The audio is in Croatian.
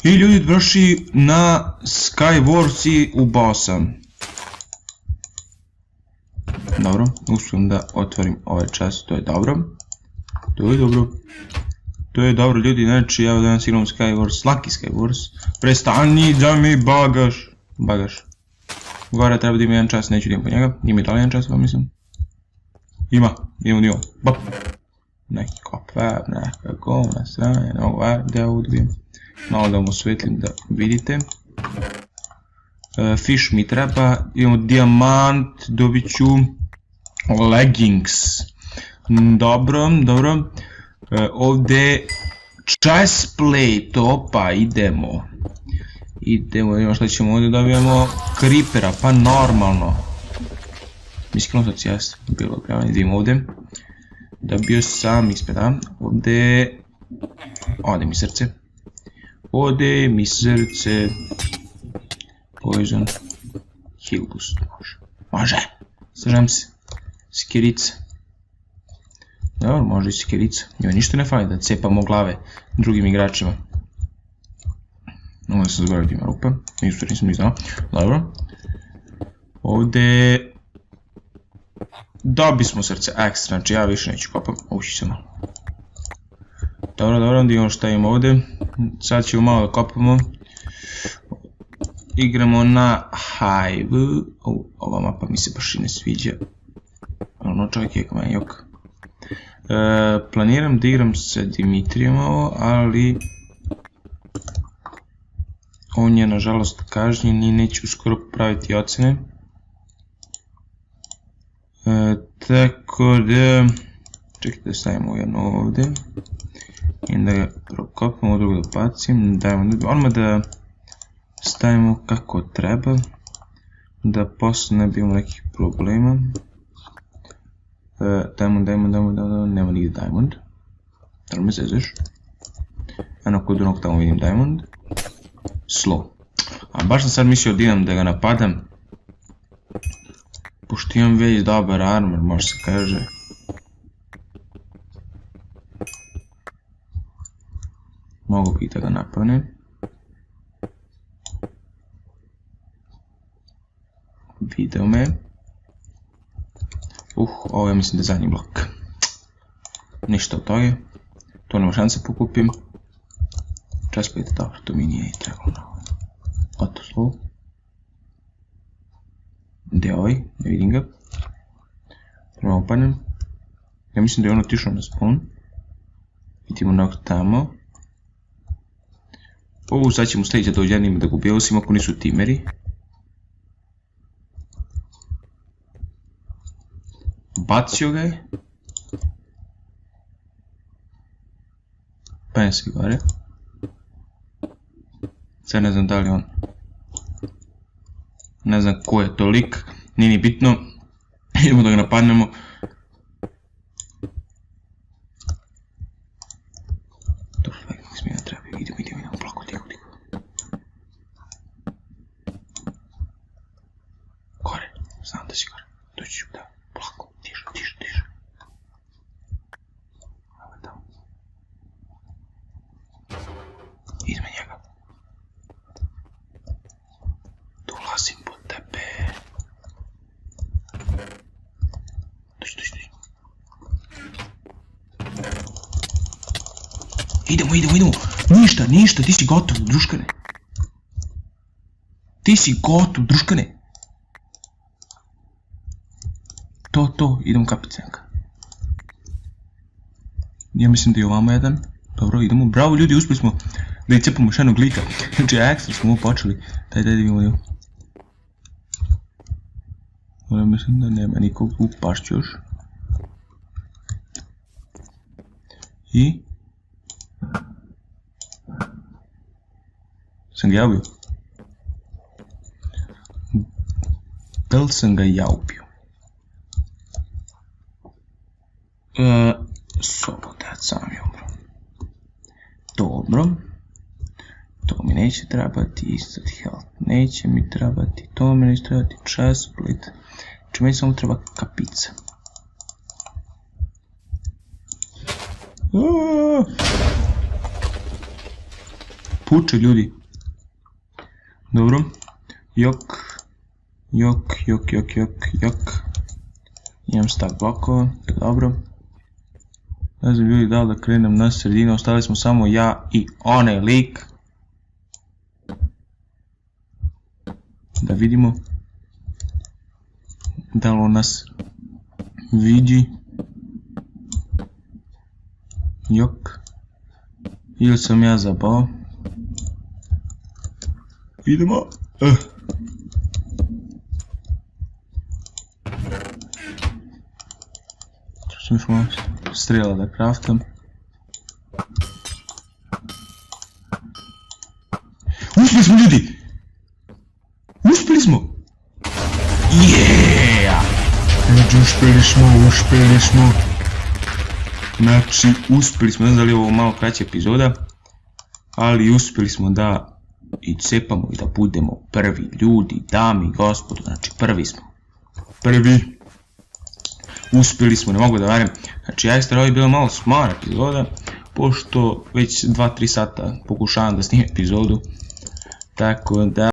I ljudi, došli na Skywars i ubao sam. Dobro, uspijem da otvorim ovaj čas, to je dobro. To je dobro. To je dobro ljudi, znači evo danas igram Skywars, Lucky Skywars. Prestani da mi bagaš. Bagaš. Gore treba da ima jedan čas, neću da imam po njega. Ima i da li jedan čas, pa mislim. Ima, ima. Bop. Neki kopver, neka govna, stranje, gdje ja ovdje bijem. Malo da vam osvetlim da vidite. Fish mi treba, imamo dijamant, dobit ću leggings. Dobro. Ovdje chestplate, opa, idemo. Idemo što ćemo ovdje, dobijemo creepera, pa normalno. Mislim, sad jas, bilo prema, idemo ovdje. Dobio sam ispred, ovdje, ode mi srce. Poison, heal boost, može, slažem se, skirica. Dobro, može i skirica, njoj ništa ne fali da cepamo glave drugim igračima. Ovo sam zgodio da ima rupe, nisam ni znao, dobro. Ovdje... Dobi smo srce ekstra, znači ja više neću kopam, uši se malo. Dobro, onda imamo šta imamo ovdje, sad ćemo malo da kopamo. Igramo na Hive, ova mapa mi se baš i ne sviđa. Ono čovjek je kao jok. Planiram da igram sa Dimitrijem ovo, ali... On je nažalost kažnjen i neću uskoro popraviti ocene. Tako da... Čekajte da stavimo jedno ovdje. I da ga prokopamo, drugo da bacim. Odmah da stavimo kako treba. Da posle ne bi imamo nekih problema. Diamond, nema nigdje diamond. Da li me zezaš? Eno kod onog tamo vidim diamond. Slow. A baš sam sad mislio da ga napadam. Pošto imam već dobar armor, može se kaže. Mogu bi da ga napadnem. Video me. Ovo je mislim da je zadnji blok. Ništa od toga. To nema šanse pokupim. Chestplate, dobro, to mi nije i trebalo na ovo. Otoslo. Gdje je ovaj? Ne vidim ga. Prema upadnem. Ja mislim da je on otišao na spawn. Vidimo nog tamo. Sad ćemo slediti da dođe da ga ubijao, osim ako nisu timeri. Bacio ga je. Penje se gore. Sad ne znam da li on... Ne znam ko je to lik, nije ni bitno. Idemo da ga napadnemo. Dobro, mislim da treba, idemo, plako, tiho. Gore, znam da si gore, doći ću da, plako, tiše. Ovo je tamo. Izme njega. Dolazim po tebe. Dođi. Idemo. Ništa, ti si gotov, druškane. To, idemo kapicenka. Ja mislim da je ovamo jedan. Dobro, idemo. Bravo ljudi, uspjeli smo da cepamo još jednog lika. Znači, ekstra smo ovo počeli. Daj, vidimo. Ja mislim da nema nikog u pašću još. I... Sam ga ja ubio? Da li sam ga ja ubio? Slobodac, sam je umro. Dobro. To mi neće trebati, instant health neće mi trebati, to mi neće trebati, chestplate. Znači meni samo treba kapica. tuče ljudi. Dobro. Jok. Imam stack blokova, to je dobro. Ne znam ljudi da li da krenem na sredinu, ostali smo samo ja i onaj lik. Da vidimo da li on nas vidi. Jok. Ili sam ja zabao. Idemo. Sam još malo strela da craftam. Uspjeli smo ljudi! Uspjeli smo! Yeah! Uspjeli smo! Znači, uspjeli smo, ne znam da li je ovo malo kraća epizoda, ali uspjeli smo da i cepamo i da budemo prvi ljudi, dami i gospodo, znači prvi smo. Prvi! Uspjeli smo, ne mogu da varam. Znači, ekstra ovo je bila malo smara epizoda, pošto već 2-3 sata pokušavam da snimim epizodu, tako da